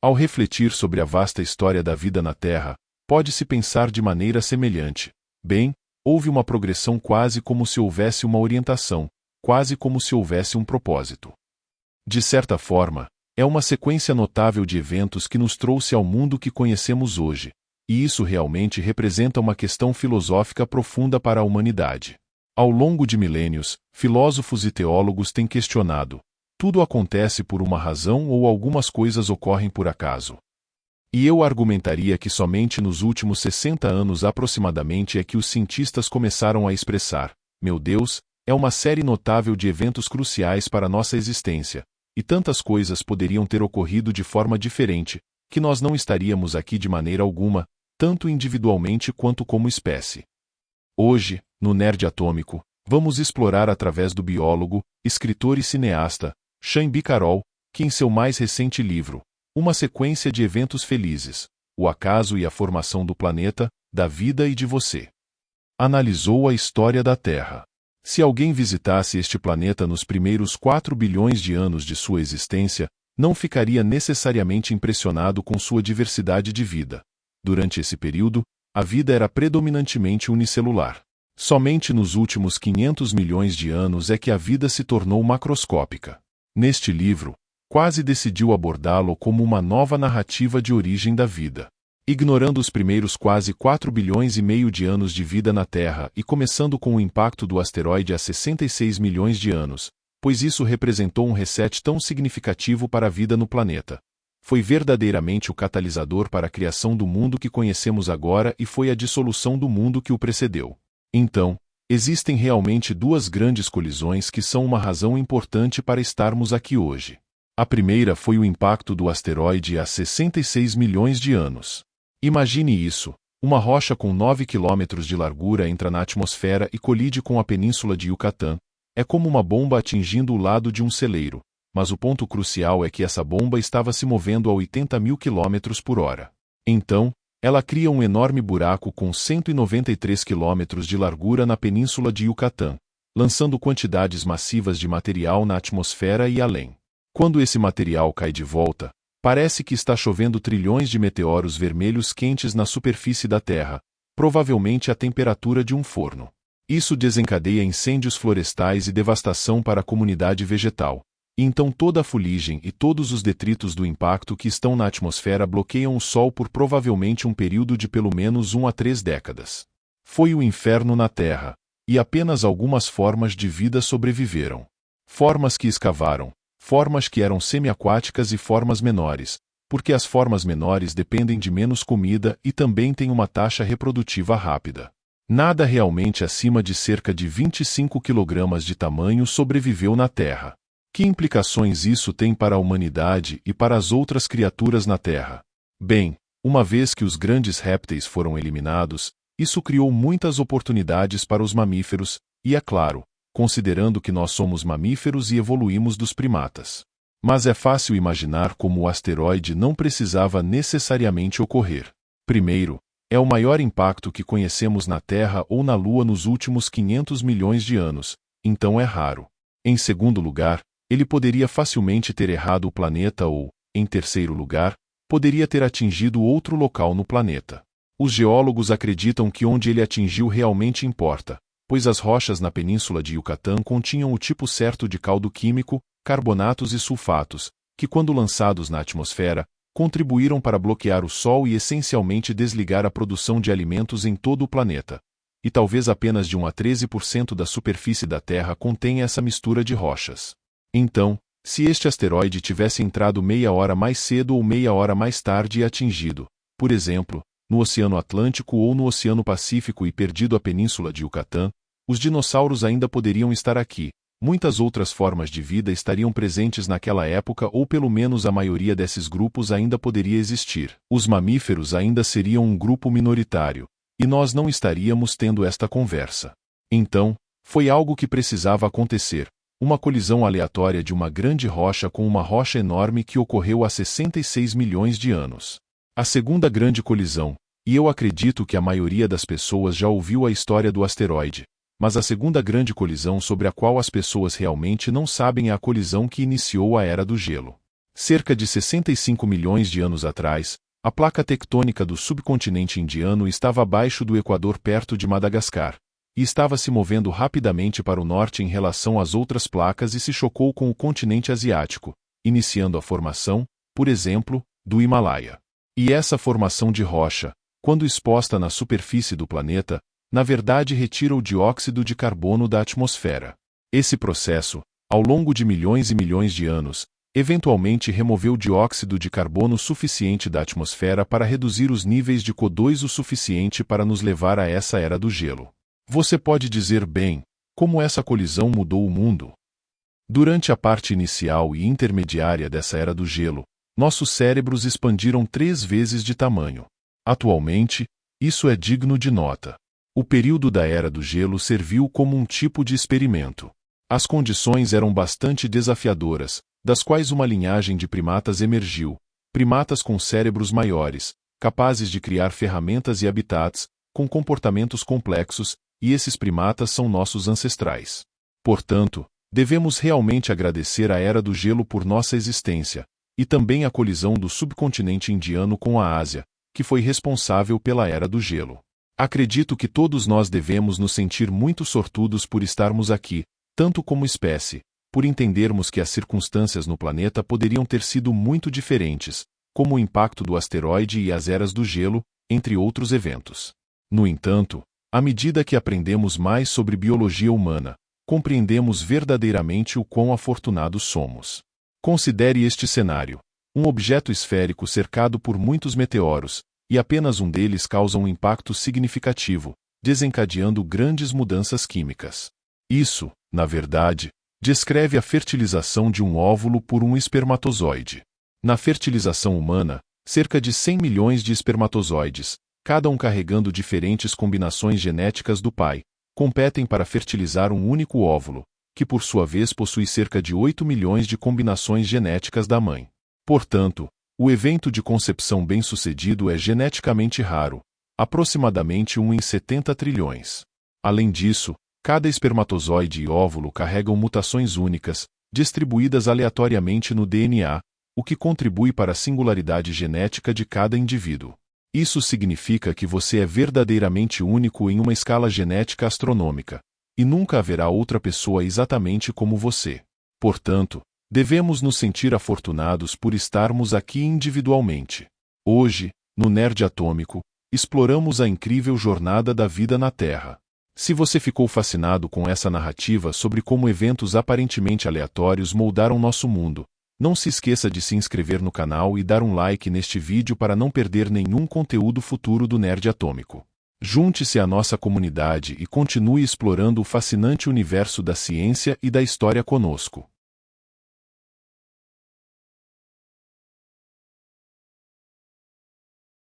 Ao refletir sobre a vasta história da vida na Terra, pode-se pensar de maneira semelhante. Bem, houve uma progressão quase como se houvesse uma orientação, quase como se houvesse um propósito. De certa forma, é uma sequência notável de eventos que nos trouxe ao mundo que conhecemos hoje, e isso realmente representa uma questão filosófica profunda para a humanidade. Ao longo de milênios, filósofos e teólogos têm questionado: tudo acontece por uma razão ou algumas coisas ocorrem por acaso? E eu argumentaria que somente nos últimos 60 anos aproximadamente é que os cientistas começaram a expressar: meu Deus, é uma série notável de eventos cruciais para nossa existência, e tantas coisas poderiam ter ocorrido de forma diferente, que nós não estaríamos aqui de maneira alguma, tanto individualmente quanto como espécie. Hoje, no Nerd Atômico, vamos explorar através do biólogo, escritor e cineasta, Sean B. Carroll, que em seu mais recente livro, Uma Sequência de Eventos Felizes, O Acaso e a Formação do Planeta, da Vida e de Você, analisou a história da Terra. Se alguém visitasse este planeta nos primeiros 4 bilhões de anos de sua existência, não ficaria necessariamente impressionado com sua diversidade de vida. Durante esse período, a vida era predominantemente unicelular. Somente nos últimos 500 milhões de anos é que a vida se tornou macroscópica. Neste livro, quase decidiu abordá-lo como uma nova narrativa de origem da vida. Ignorando os primeiros quase 4 bilhões e meio de anos de vida na Terra e começando com o impacto do asteroide há 66 milhões de anos, pois isso representou um reset tão significativo para a vida no planeta. Foi verdadeiramente o catalisador para a criação do mundo que conhecemos agora e foi a dissolução do mundo que o precedeu. Então, existem realmente duas grandes colisões que são uma razão importante para estarmos aqui hoje. A primeira foi o impacto do asteroide há 66 milhões de anos. Imagine isso: uma rocha com 9 quilômetros de largura entra na atmosfera e colide com a península de Yucatán. É como uma bomba atingindo o lado de um celeiro, mas o ponto crucial é que essa bomba estava se movendo a 80 mil quilômetros por hora. Então, ela cria um enorme buraco com 193 quilômetros de largura na península de Yucatán, lançando quantidades massivas de material na atmosfera e além. Quando esse material cai de volta, parece que está chovendo trilhões de meteoros vermelhos quentes na superfície da Terra, provavelmente a temperatura de um forno. Isso desencadeia incêndios florestais e devastação para a comunidade vegetal. E então toda a fuligem e todos os detritos do impacto que estão na atmosfera bloqueiam o Sol por provavelmente um período de pelo menos 1 a 3 décadas. Foi o inferno na Terra, e apenas algumas formas de vida sobreviveram. Formas que escavaram, formas que eram semiaquáticas e formas menores, porque as formas menores dependem de menos comida e também têm uma taxa reprodutiva rápida. Nada realmente acima de cerca de 25 kg de tamanho sobreviveu na Terra. Que implicações isso tem para a humanidade e para as outras criaturas na Terra? Bem, uma vez que os grandes répteis foram eliminados, isso criou muitas oportunidades para os mamíferos, e é claro, considerando que nós somos mamíferos e evoluímos dos primatas. Mas é fácil imaginar como o asteroide não precisava necessariamente ocorrer. Primeiro, é o maior impacto que conhecemos na Terra ou na Lua nos últimos 500 milhões de anos, então é raro. Em segundo lugar, ele poderia facilmente ter errado o planeta ou, em terceiro lugar, poderia ter atingido outro local no planeta. Os geólogos acreditam que onde ele atingiu realmente importa, pois as rochas na península de Yucatán continham o tipo certo de caldo químico, carbonatos e sulfatos, que quando lançados na atmosfera, contribuíram para bloquear o Sol e essencialmente desligar a produção de alimentos em todo o planeta. E talvez apenas de 1 a 13% da superfície da Terra contenha essa mistura de rochas. Então, se este asteroide tivesse entrado meia hora mais cedo ou meia hora mais tarde e atingido, por exemplo, no Oceano Atlântico ou no Oceano Pacífico e perdido a península de Yucatán, os dinossauros ainda poderiam estar aqui, muitas outras formas de vida estariam presentes naquela época ou pelo menos a maioria desses grupos ainda poderia existir. Os mamíferos ainda seriam um grupo minoritário, e nós não estaríamos tendo esta conversa. Então, foi algo que precisava acontecer. Uma colisão aleatória de uma grande rocha com uma rocha enorme que ocorreu há 66 milhões de anos. A segunda grande colisão, e eu acredito que a maioria das pessoas já ouviu a história do asteroide, mas a segunda grande colisão sobre a qual as pessoas realmente não sabem é a colisão que iniciou a Era do Gelo. Cerca de 65 milhões de anos atrás, a placa tectônica do subcontinente indiano estava abaixo do Equador perto de Madagascar, e estava se movendo rapidamente para o norte em relação às outras placas e se chocou com o continente asiático, iniciando a formação, por exemplo, do Himalaia. E essa formação de rocha, quando exposta na superfície do planeta, na verdade retira o dióxido de carbono da atmosfera. Esse processo, ao longo de milhões e milhões de anos, eventualmente removeu dióxido de carbono suficiente da atmosfera para reduzir os níveis de CO2 o suficiente para nos levar a essa era do gelo. Você pode dizer bem, como essa colisão mudou o mundo? Durante a parte inicial e intermediária dessa era do gelo, nossos cérebros expandiram 3 vezes de tamanho. Atualmente, isso é digno de nota. O período da era do gelo serviu como um tipo de experimento. As condições eram bastante desafiadoras, das quais uma linhagem de primatas emergiu, primatas com cérebros maiores, capazes de criar ferramentas e habitats, com comportamentos complexos, e esses primatas são nossos ancestrais. Portanto, devemos realmente agradecer a Era do Gelo por nossa existência, e também a colisão do subcontinente indiano com a Ásia, que foi responsável pela Era do Gelo. Acredito que todos nós devemos nos sentir muito sortudos por estarmos aqui, tanto como espécie, por entendermos que as circunstâncias no planeta poderiam ter sido muito diferentes, como o impacto do asteroide e as eras do gelo, entre outros eventos. No entanto, à medida que aprendemos mais sobre biologia humana, compreendemos verdadeiramente o quão afortunados somos. Considere este cenário: um objeto esférico cercado por muitos meteoros, e apenas um deles causa um impacto significativo, desencadeando grandes mudanças químicas. Isso, na verdade, descreve a fertilização de um óvulo por um espermatozoide. Na fertilização humana, cerca de 100 milhões de espermatozoides, cada um carregando diferentes combinações genéticas do pai, competem para fertilizar um único óvulo, que por sua vez possui cerca de 8 milhões de combinações genéticas da mãe. Portanto, o evento de concepção bem-sucedido é geneticamente raro, aproximadamente 1 em 70 trilhões. Além disso, cada espermatozoide e óvulo carregam mutações únicas, distribuídas aleatoriamente no DNA, o que contribui para a singularidade genética de cada indivíduo. Isso significa que você é verdadeiramente único em uma escala genética astronômica, e nunca haverá outra pessoa exatamente como você. Portanto, devemos nos sentir afortunados por estarmos aqui individualmente. Hoje, no Nerd Atômico, exploramos a incrível jornada da vida na Terra. Se você ficou fascinado com essa narrativa sobre como eventos aparentemente aleatórios moldaram nosso mundo, não se esqueça de se inscrever no canal e dar um like neste vídeo para não perder nenhum conteúdo futuro do Nerd Atômico. Junte-se à nossa comunidade e continue explorando o fascinante universo da ciência e da história conosco.